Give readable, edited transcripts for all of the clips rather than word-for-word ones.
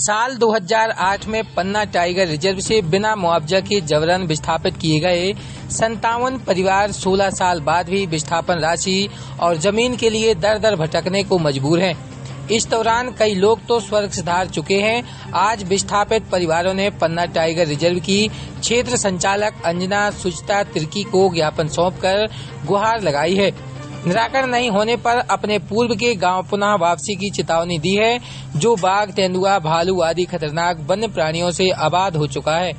साल 2008 में पन्ना tiger reserve से बिना मुआवजा के जबरन विस्थापित किए गए 57 परिवार 16 साल बाद भी विस्थापन राशि और जमीन के लिए दर दर भटकने को मजबूर हैं। इस दौरान कई लोग तो स्वर्ग सिधार चुके हैं। आज विस्थापित परिवारों ने पन्ना टाइगर रिजर्व की क्षेत्र संचालक अंजना सुचिता तिर्की को ज्ञापन सौंपकर गुहार लगाई है। निराकरण नहीं होने पर अपने पूर्व के गांव पुनः वापसी की चेतावनी दी है, जो बाघ, तेंदुआ, भालू आदि खतरनाक वन्य प्राणियों से आबाद हो चुका है।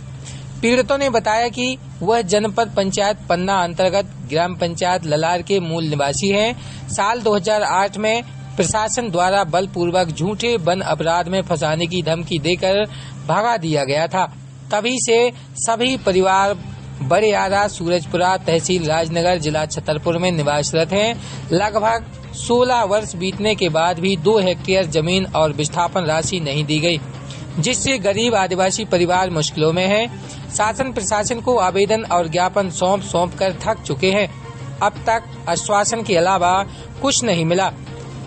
पीड़ितों ने बताया कि वह जनपद पंचायत पन्ना अंतर्गत ग्राम पंचायत ललार के मूल निवासी हैं। साल 2008 में प्रशासन द्वारा बलपूर्वक झूठे वन अपराध में फंसाने की धमकी देकर भगा दिया गया था। तभी से सभी परिवार बड़े आरा, सूरजपुरा, तहसील राजनगर, जिला छतरपुर में निवासरत हैं। लगभग 16 वर्ष बीतने के बाद भी 2 हेक्टेयर जमीन और विस्थापन राशि नहीं दी गई, जिससे गरीब आदिवासी परिवार मुश्किलों में है। शासन प्रशासन को आवेदन और ज्ञापन सौंप कर थक चुके हैं। अब तक आश्वासन के अलावा कुछ नहीं मिला।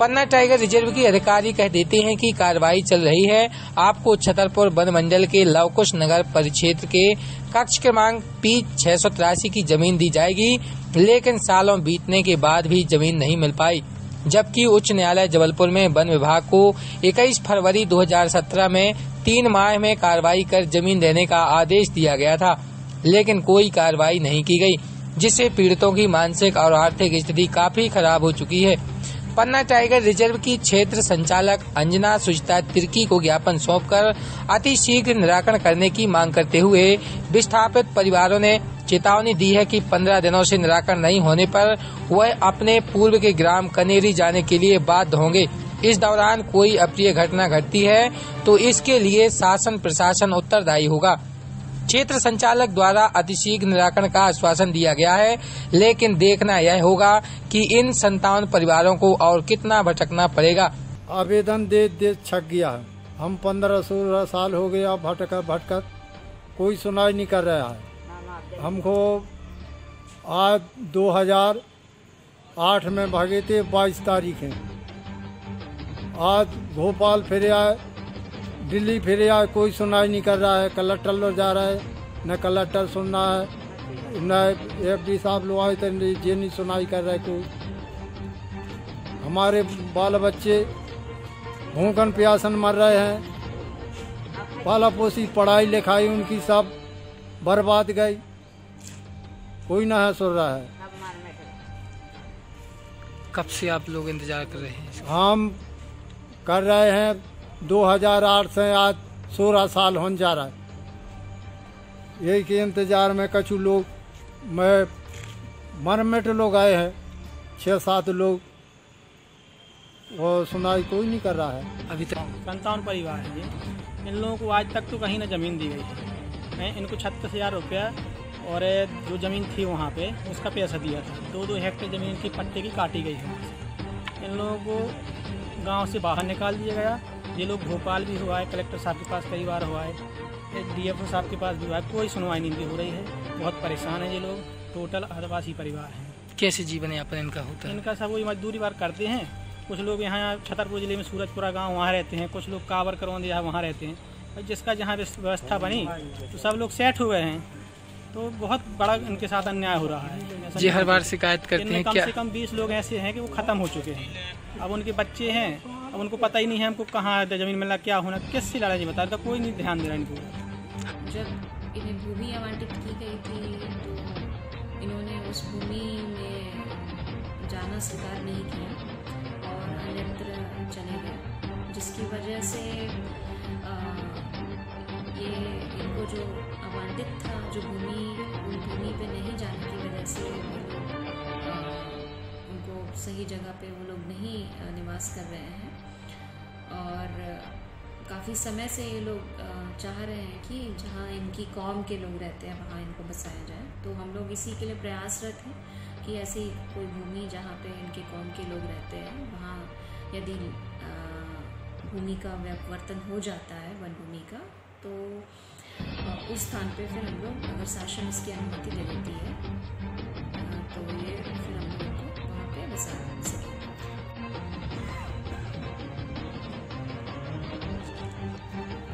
पन्ना टाइगर रिजर्व के अधिकारी कह देते हैं कि कार्रवाई चल रही है। आपको छतरपुर वन मंडल के लवकुश नगर परिक्षेत्र के कक्ष क्रमांक P683 की जमीन दी जाएगी, लेकिन सालों बीतने के बाद भी जमीन नहीं मिल पाई। जबकि उच्च न्यायालय जबलपुर में वन विभाग को 21 फरवरी 2017 में 3 माह में कार्रवाई कर जमीन देने का आदेश दिया गया था, लेकिन कोई कार्रवाई नहीं की गई, जिससे पीड़ितों की मानसिक और आर्थिक स्थिति काफी खराब हो चुकी है। पन्ना टाइगर रिजर्व की क्षेत्र संचालक अंजना सुचिता तिर्की को ज्ञापन सौंपकर अति शीघ्र निराकरण करने की मांग करते हुए विस्थापित परिवारों ने चेतावनी दी है कि 15 दिनों से निराकरण नहीं होने पर वह अपने पूर्व के ग्राम कनेरी जाने के लिए बाध्य होंगे। इस दौरान कोई अप्रिय घटना घटती है तो इसके लिए शासन प्रशासन उत्तरदायी होगा। क्षेत्र संचालक द्वारा अतिशीघ्र निराकरण का आश्वासन दिया गया है, लेकिन देखना यह होगा कि इन 57 परिवारों को और कितना भटकना पड़ेगा। आवेदन दे छक गया है। हम 15-16 साल हो गया भटक कोई सुनाई नहीं कर रहा है। हमको आज 2008 में भागे थे, 22 तारीख है। आज भोपाल फिर आए, दिल्ली फिर आए, कोई सुनाई नहीं कर रहा है। कलेक्टर लोग जा रहा है, न कलेक्टर सुन रहा है, न FD साहब लोग आए तो ये नहीं सुनाई कर रहे कोई। हमारे बाल बच्चे भूखन प्यासन मर रहे हैं। पाला पोसी पढ़ाई लिखाई उनकी सब बर्बाद गई, कोई ना है सुन रहा है। कब से आप लोग इंतजार कर रहे हैं? हम कर रहे हैं 2008 से आज 16 साल होने जा रहा है। यही के इंतजार में कछु लोग मरमिट लोग आए हैं, 6-7 लोग, वो सुनाई कोई नहीं कर रहा है। अभी तक 57 परिवार है ये। इन लोगों को आज तक तो कहीं ना ज़मीन दी गई है। इनको 36,000 रुपया और जो ज़मीन थी वहाँ पे उसका पैसा दिया था। 2-2 हेक्टेयर ज़मीन की पट्टे की काटी गई है। इन लोगों को गांव से बाहर निकाल दिया गया। ये लोग भोपाल भी हुआ है, कलेक्टर साहब के पास कई बार हुआ है, DFO साहब के पास भी हुआ है, कोई सुनवाई नहीं हो रही है। बहुत परेशान है ये लोग। टोटल आदिवासी परिवार हैं। कैसे जीवन यापन इनका होता है? इनका सब वही मजदूरी बार करते हैं। कुछ लोग यहाँ छतरपुर जिले में सूरजपुरा गांव वहाँ रहते हैं, कुछ लोग कावर करौंदिया वहाँ रहते हैं। और जिसका जहाँ व्यवस्था बनी तो सब लोग सेट हो गए हैं। तो बहुत बड़ा इनके साथ अन्याय हो रहा है। जी हर बार शिकायत करते हैं। कम से कम 20 लोग ऐसे हैं कि वो ख़त्म हो चुके हैं। अब उनके बच्चे हैं, अब उनको पता ही नहीं है हमको कहाँ ज़मीन मिलना, क्या होना, किससे लड़ा जी बता, तो कोई नहीं ध्यान दे रहा इनको। जब इन्हें भूमि आवंटित की गई थी तो इन्होंने उस भूमि में जाना स्वीकार नहीं किया और अन्यत्र चले गए, जिसकी वजह से ये इनको जो आवंटित था, जो भूमि, उन भूमि पे नहीं जाने की वजह से उनको सही जगह पे वो लोग नहीं निवास कर रहे हैं। और काफ़ी समय से ये लोग चाह रहे हैं कि जहाँ इनकी कौम के लोग रहते हैं वहाँ इनको बसाया जाए। तो हम लोग इसी के लिए प्रयासरत हैं कि ऐसी कोई भूमि जहाँ पे इनके कौम के लोग रहते हैं, वहाँ यदि भूमि का व्यापवर्तन हो जाता है, वन भूमि का, तो उस स्थान पे फिर हम लोग, अगर शासन इसकी अनुमति दे देती है, तो ये फिर